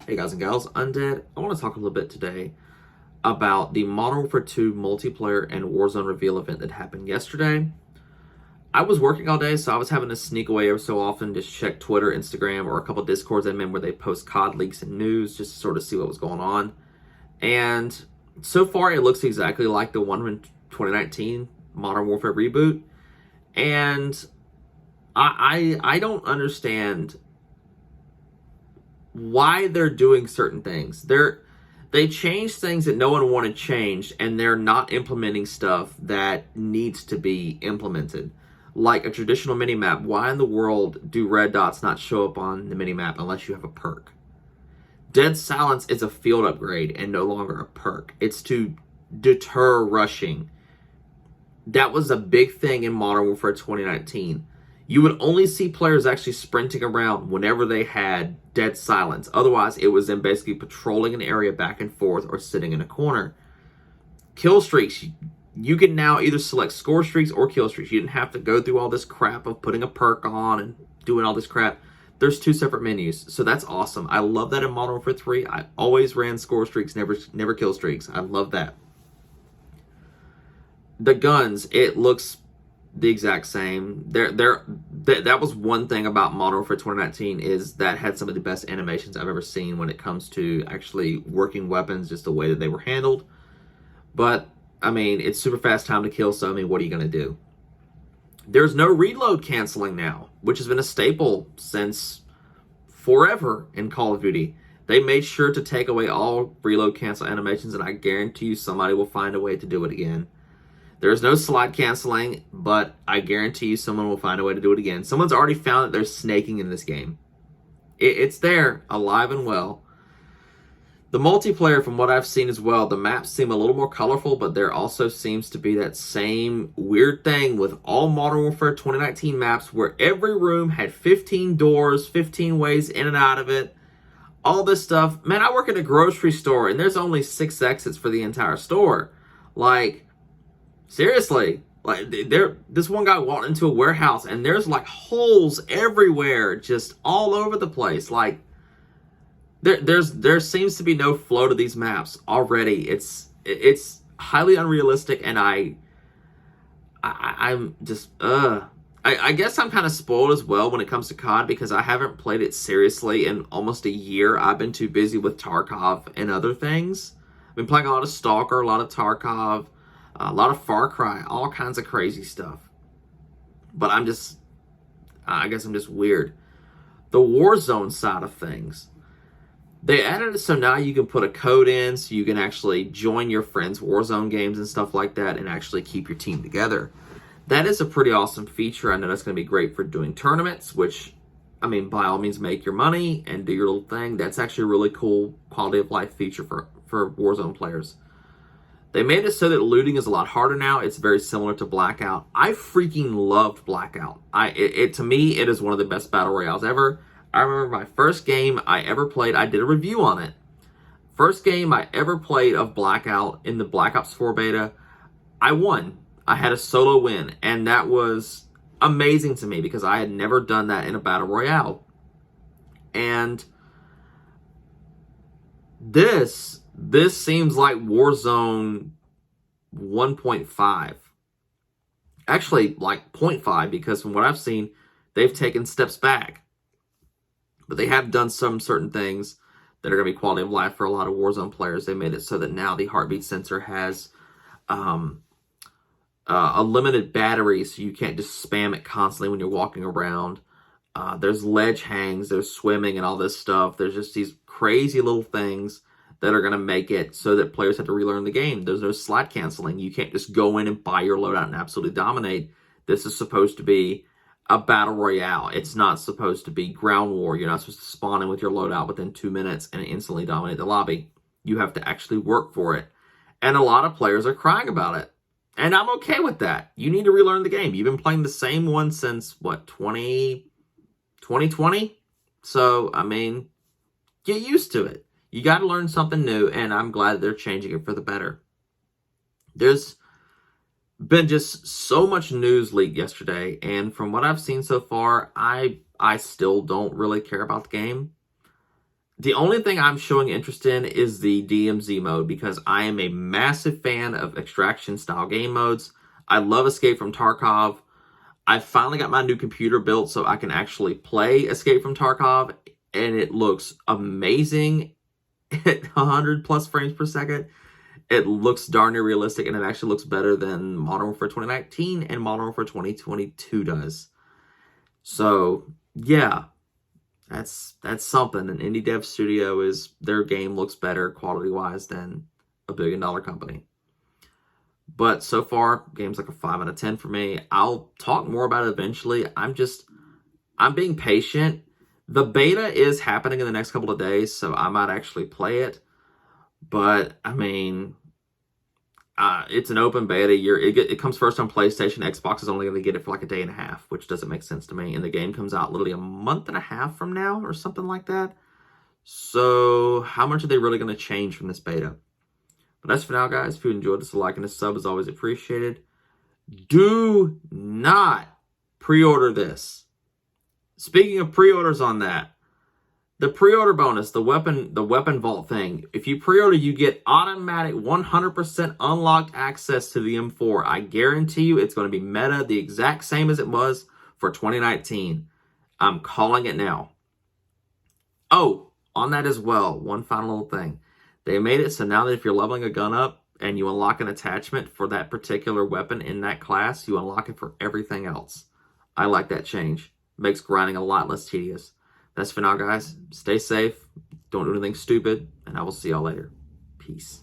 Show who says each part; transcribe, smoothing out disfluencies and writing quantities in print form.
Speaker 1: Hey guys and gals, Undead. I want to talk a little bit today about the Modern Warfare 2 multiplayer and Warzone reveal event that happened yesterday. I was working all day, so I was having to sneak away every so often, just check Twitter, Instagram, or a couple Discords I'm in where they post COD leaks and news just to sort of see what was going on. And so far, it looks exactly like the one from 2019 Modern Warfare reboot. And I don't understand why they're doing certain things. They change things that no one wanted changed, and they're not implementing stuff that needs to be implemented. Like a traditional minimap, why in the world do red dots not show up on the minimap unless you have a perk? Dead Silence is a field upgrade and no longer a perk. It's to deter rushing. That was a big thing in Modern Warfare 2019. You would only see players actually sprinting around whenever they had Dead Silence. Otherwise, it was them basically patrolling an area back and forth or sitting in a corner. Kill streaks. You can now either select score streaks or kill streaks. You didn't have to go through all this crap of putting a perk on and doing all this crap. There's two separate menus, so that's awesome. I love that in Modern Warfare 3. I always ran score streaks, never kill streaks. I love that. The guns, it looks the exact same. That was one thing about Modern Warfare 2019 is that had some of the best animations I've ever seen when it comes to actually working weapons, just the way that they were handled. But, I mean, it's super fast time to kill, so, I mean, what are you going to do? There's no reload canceling now, which has been a staple since forever in Call of Duty. They made sure to take away all reload cancel animations, and I guarantee you somebody will find a way to do it again. There's no slide canceling, but I guarantee you someone will find a way to do it again. Someone's already found that there's snaking in this game. It's there, alive and well. The multiplayer, from what I've seen as well, the maps seem a little more colorful, but there also seems to be that same weird thing with all Modern Warfare 2019 maps where every room had 15 doors, 15 ways in and out of it, all this stuff. Man, I work at a grocery store, and there's only 6 exits for the entire store. Like, seriously, like this one guy walked into a warehouse and there's like holes everywhere, just all over the place. Like there seems to be no flow to these maps already. It's highly unrealistic, and I'm just I guess I'm kind of spoiled as well when it comes to COD because I haven't played it seriously in almost a year. I've been too busy with Tarkov and other things. I've been playing a lot of Stalker, a lot of Tarkov, a lot of Far Cry, all kinds of crazy stuff. But I guess I'm just weird. The Warzone side of things. They added it so now you can put a code in so you can actually join your friends' Warzone games and stuff like that and actually keep your team together. That is a pretty awesome feature. I know that's going to be great for doing tournaments, which, I mean, by all means, make your money and do your little thing. That's actually a really cool quality of life feature for Warzone players. They made it so that looting is a lot harder now. It's very similar to Blackout. I freaking loved Blackout. To me, it is one of the best battle royales ever. I remember my first game I ever played. I did a review on it. First game I ever played of Blackout in the Black Ops 4 beta. I won. I had a solo win, and that was amazing to me because I had never done that in a battle royale. And this seems like Warzone 1.5. Actually, like 0.5, because from what I've seen, they've taken steps back. But they have done some certain things that are going to be quality of life for a lot of Warzone players. They made it so that now the heartbeat sensor has a limited battery, so you can't just spam it constantly when you're walking around. There's ledge hangs, there's swimming and all this stuff. There's just these crazy little things that are going to make it so that players have to relearn the game. There's no slide canceling. You can't just go in and buy your loadout and absolutely dominate. This is supposed to be a battle royale. It's not supposed to be ground war. You're not supposed to spawn in with your loadout within 2 minutes and instantly dominate the lobby. You have to actually work for it. And a lot of players are crying about it. And I'm okay with that. You need to relearn the game. You've been playing the same one since, what, 2020? So, I mean, get used to it. You got to learn something new, and I'm glad they're changing it for the better. There's been just so much news leaked yesterday, and from what I've seen so far, I still don't really care about the game. The only thing I'm showing interest in is the DMZ mode because I am a massive fan of extraction style game modes. I love Escape from Tarkov. I finally got my new computer built so I can actually play Escape from Tarkov, and it looks amazing at 100 plus frames per second. It looks darn near realistic, and it actually looks better than Modern Warfare 2019 and Modern Warfare 2022 does. So, yeah, that's something. An indie dev studio is, their game looks better quality-wise than a billion-dollar company. But so far, game's like a 5 out of 10 for me. I'll talk more about it eventually. I'm being patient. The beta is happening in the next couple of days, so I might actually play it. But, I mean, it's an open beta. It comes first on PlayStation. Xbox is only going to get it for like a day and a half, which doesn't make sense to me. And the game comes out literally a month and a half from now or something like that. So, how much are they really going to change from this beta? But that's for now, guys. If you enjoyed this, a like and a sub is always appreciated. Do not pre-order this. Speaking of pre-orders on that, the pre-order bonus, the weapon vault thing, if you pre-order, you get automatic 100% unlocked access to the M4. I guarantee you it's going to be meta, the exact same as it was for 2019. I'm calling it now. Oh, on that as well, one final little thing. They made it so now that if you're leveling a gun up and you unlock an attachment for that particular weapon in that class, you unlock it for everything else. I like that change. Makes grinding a lot less tedious. That's for now, guys. Stay safe. Don't do anything stupid. And I will see y'all later. Peace.